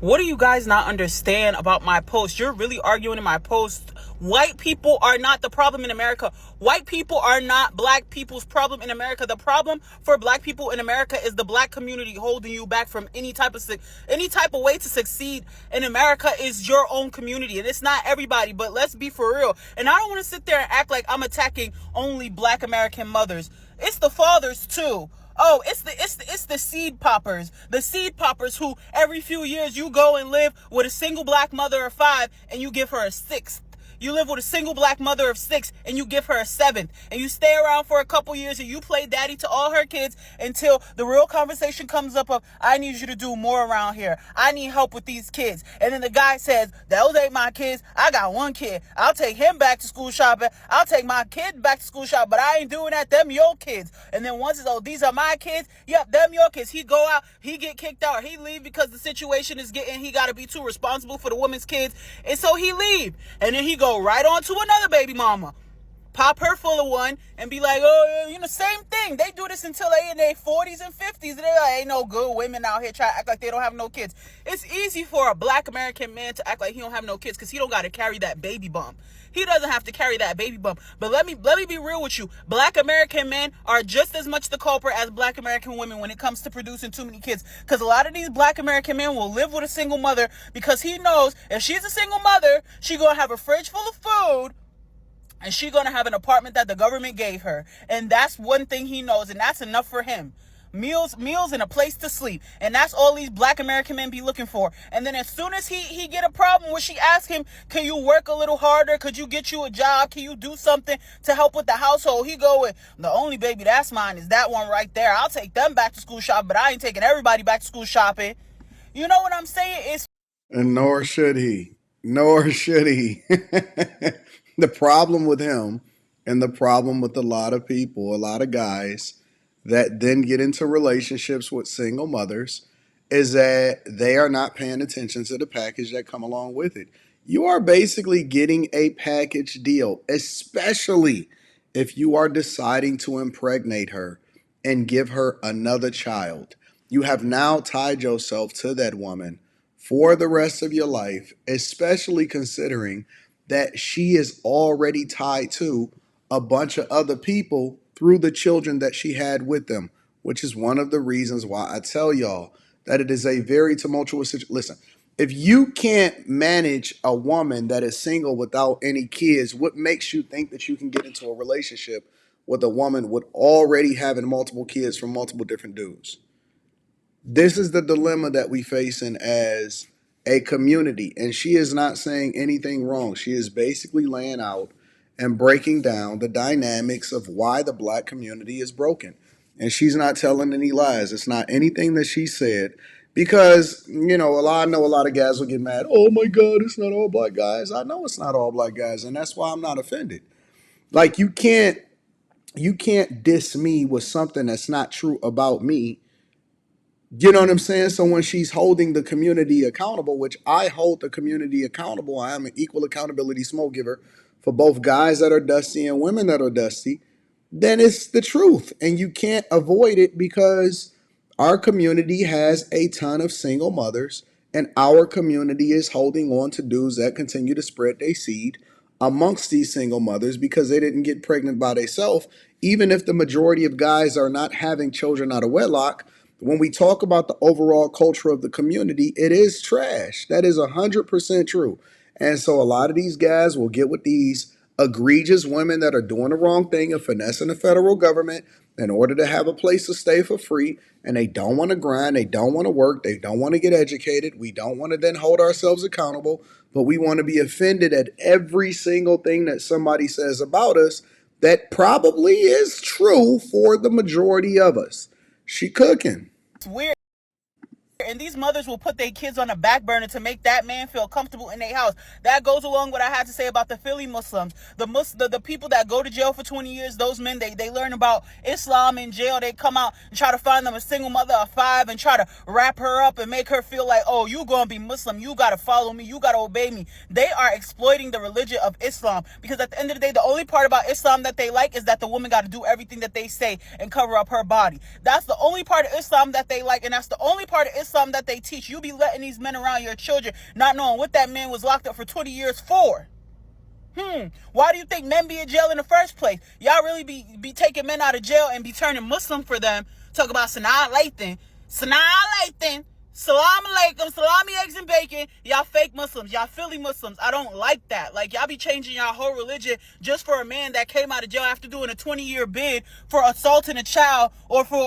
What do you guys not understand about my post? You're really arguing in my post. White people are not the problem in America. White people are not black people's problem in America. The problem for black people in America is the black community holding you back from any type of way to succeed in America is your own community. And it's not everybody, but let's be for real. And I don't want to sit there and act like I'm attacking only black American mothers. It's the fathers too. Oh, it's the seed poppers. The seed poppers who every few years you go and live with a single black mother of 5 and you give her a 6th. You live with a single black mother of 6 and you give her a 7th. And you stay around for a couple years and you play daddy to all her kids until the real conversation comes up of, I need you to do more around here. I need help with these kids. And then the guy says, those ain't my kids. I got one kid. I'll take him back to school shopping. I'll take my kid back to school shopping, but I ain't doing that. Them your kids. And then once it's, oh, these are my kids. Yep, them your kids. He go out, he get kicked out, or he leave because the situation is getting, he got to be too responsible for the woman's kids. And so he leave. And then he go right on to another baby mama, pop her full of one, and be like, oh, same thing. They do this until they in their 40s and 50s. And they're like, ain't no good women out here trying to act like they don't have no kids. It's easy for a black American man to act like he don't have no kids because he don't got to carry that baby bump. He doesn't have to carry that baby bump. But let me be real with you. Black American men are just as much the culprit as black American women when it comes to producing too many kids. Because a lot of these black American men will live with a single mother because he knows if she's a single mother, she gonna have a fridge full of food and she gonna have an apartment that the government gave her. And that's one thing he knows, and that's enough for him. Meals and a place to sleep. And that's all these black American men be looking for. And then as soon as he get a problem where she asks him, can you work a little harder? Could you get you a job? Can you do something to help with the household? He go with, the only baby that's mine is that one right there. I'll take them back to school shopping, but I ain't taking everybody back to school shopping. You know what I'm saying? And nor should he. Nor should he. The problem with him and the problem with a lot of people, a lot of guys that then get into relationships with single mothers is that they are not paying attention to the package that come along with it. You are basically getting a package deal, especially if you are deciding to impregnate her and give her another child. You have now tied yourself to that woman for the rest of your life, especially considering that she is already tied to a bunch of other people through the children that she had with them, which is one of the reasons why I tell y'all that it is a very tumultuous situation. Listen, if you can't manage a woman that is single without any kids, what makes you think that you can get into a relationship with a woman with already having multiple kids from multiple different dudes? This is the dilemma that we facing as a community. And she is not saying anything wrong. She is basically laying out and breaking down the dynamics of why the black community is broken. And she's not telling any lies. It's not anything that she said. Because, I know a lot of guys will get mad. Oh my God, it's not all black guys. I know it's not all black guys, and that's why I'm not offended. Like you can't diss me with something that's not true about me. You know what I'm saying? So when she's holding the community accountable, which I hold the community accountable, I am an equal accountability smoke giver for both guys that are dusty and women that are dusty, then it's the truth. And you can't avoid it because our community has a ton of single mothers and our community is holding on to dudes that continue to spread their seed amongst these single mothers because they didn't get pregnant by themselves. Even if the majority of guys are not having children out of wedlock, when we talk about the overall culture of the community, it is trash. That is 100% true. And so a lot of these guys will get with these egregious women that are doing the wrong thing and finessing the federal government in order to have a place to stay for free. And they don't want to grind. They don't want to work. They don't want to get educated. We don't want to then hold ourselves accountable, but we want to be offended at every single thing that somebody says about us that probably is true for the majority of us. She cooking. It's weird. And these mothers will put their kids on the back burner to make that man feel comfortable in their house. That goes along with what I had to say about the Philly Muslims. The people that go to jail for 20 years, those men, they learn about Islam in jail. They come out and try to find them a single mother of 5 and try to wrap her up and make her feel like, oh, you gonna be Muslim. You gotta follow me. You gotta obey me. They are exploiting the religion of Islam because at the end of the day, the only part about Islam that they like is that the woman gotta do everything that they say and cover up her body. That's the only part of Islam that they like, and that's the only part of Islam something that they teach. You be letting these men around your children not knowing what that man was locked up for 20 years for. Why do you think men be in jail in the first place? Y'all really be taking men out of jail and be turning Muslim for them. Talk about Sanaa Lathan. Sanaa Lathan. Salam alaikum, salami, eggs, and bacon. Y'all fake Muslims. Y'all Philly Muslims. I don't like that. Like, y'all be changing y'all whole religion just for a man that came out of jail after doing a 20-year bid for assaulting a child or for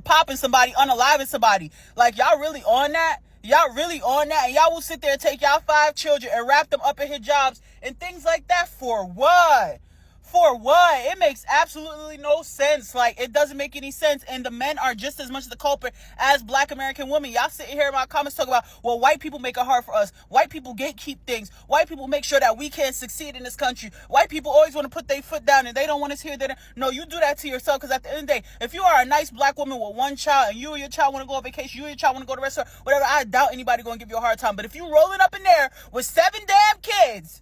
popping somebody, unaliving somebody. Like, y'all really on that? Y'all really on that? And y'all will sit there and take y'all 5 children and wrap them up in hijabs and things like that for what? For what? It makes absolutely no sense. Like, it doesn't make any sense. And the men are just as much the culprit as black American women. Y'all sitting here in my comments talking about, well, white people make it hard for us. White people gatekeep things. White people make sure that we can't succeed in this country. White people always want to put their foot down and they don't want us here. No, you do that to yourself, because at the end of the day, if you are a nice black woman with 1 child and you and your child want to go on vacation, you and your child want to go to a restaurant, whatever, I doubt anybody going to give you a hard time. But if you rolling up in there with 7 damn kids,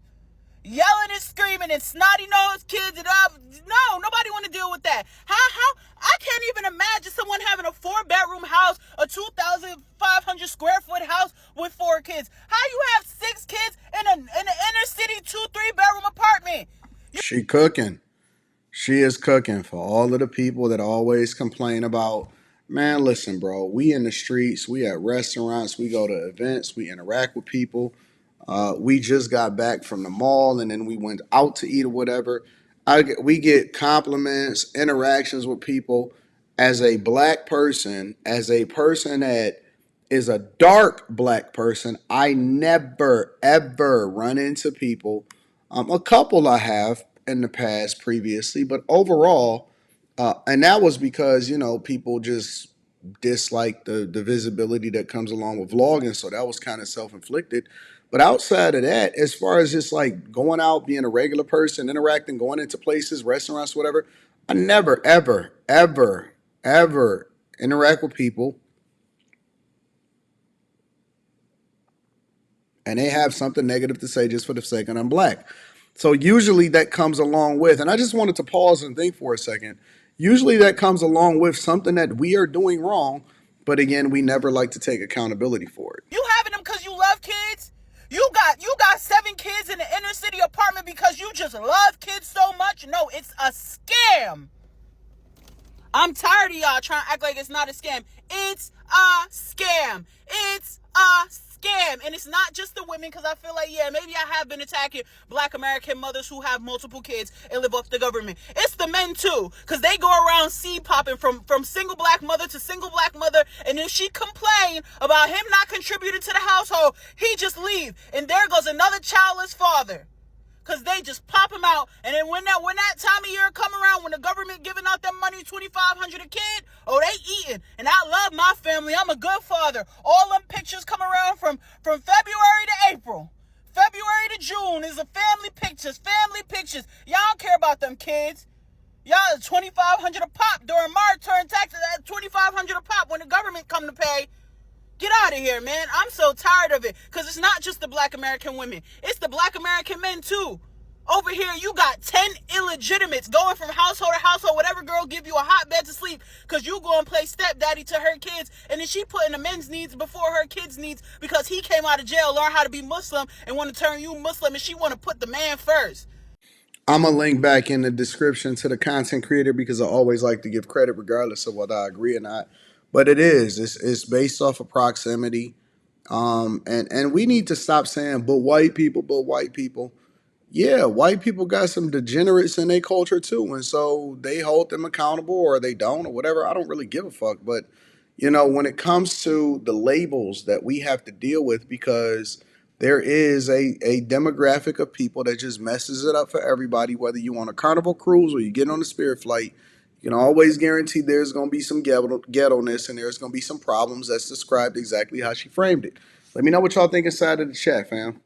yelling and screaming and snotty-nosed kids and no, nobody want to deal with that. How I can't even imagine someone having a 4-bedroom house, a 2,500 square foot house with 4 kids. How you have 6 kids in an inner city 2-3 bedroom apartment? She cooking. She is cooking for all of the people that always complain about, man, listen, bro, we in the streets, we at restaurants, we go to events, we interact with people. We just got back from the mall and then we went out to eat or whatever. We get compliments, interactions with people. As a black person, as a person that is a dark black person, I never ever run into people. A couple I have in the past previously, but overall, and that was because people just dislike the visibility that comes along with vlogging, so that was kind of self inflicted. But outside of that, as far as just like going out, being a regular person, interacting, going into places, restaurants, whatever, I never, ever, ever, ever interact with people and they have something negative to say just for the sake of I'm black. So usually that comes along with, and I just wanted to pause and think for a second. Usually that comes along with something that we are doing wrong, but again, we never like to take accountability for it. You having them because you love kids? You got 7 kids in the inner city apartment because you just love kids so much? No, it's a scam. I'm tired of y'all trying to act like it's not a scam. It's a scam. It's a scam. And it's not just the women, because I feel like, yeah, maybe I have been attacking black American mothers who have multiple kids and live off the government. It's the men too, because they go around seed popping from single black mother to single black mother, and if she complain about him not contributing to the household, he just leave. And there goes another childless father. Because they just pop them out. And then when that time of year come around, when the government giving out that money, $2,500 a kid, oh, they eating. And I love my family. I'm a good father. All them pictures come around from February to April. February to June is a family pictures. Y'all don't care about them kids. Y'all $2,500 a pop during March, turn taxes at $2,500 a pop when the government come to pay. Get out of here, man. I'm so tired of it. Because it's not just the black American women. It's the black American men, too. Over here, you got 10 illegitimates going from household to household. Whatever girl give you a hot bed to sleep because you go and play stepdaddy to her kids. And then she putting the men's needs before her kids' needs because he came out of jail, learned how to be Muslim, and want to turn you Muslim. And she want to put the man first. I'm going to link back in the description to the content creator because I always like to give credit regardless of whether I agree or not. But it's based off of proximity. And we need to stop saying, but white people, but white people. Yeah, white people got some degenerates in their culture too. And so they hold them accountable or they don't or whatever. I don't really give a fuck. But, when it comes to the labels that we have to deal with, because there is a demographic of people that just messes it up for everybody, whether you on a Carnival cruise or you get on a Spirit flight. You can always guarantee there's going to be some ghetto-ness and there's going to be some problems that's described exactly how she framed it. Let me know what y'all think inside of the chat, fam.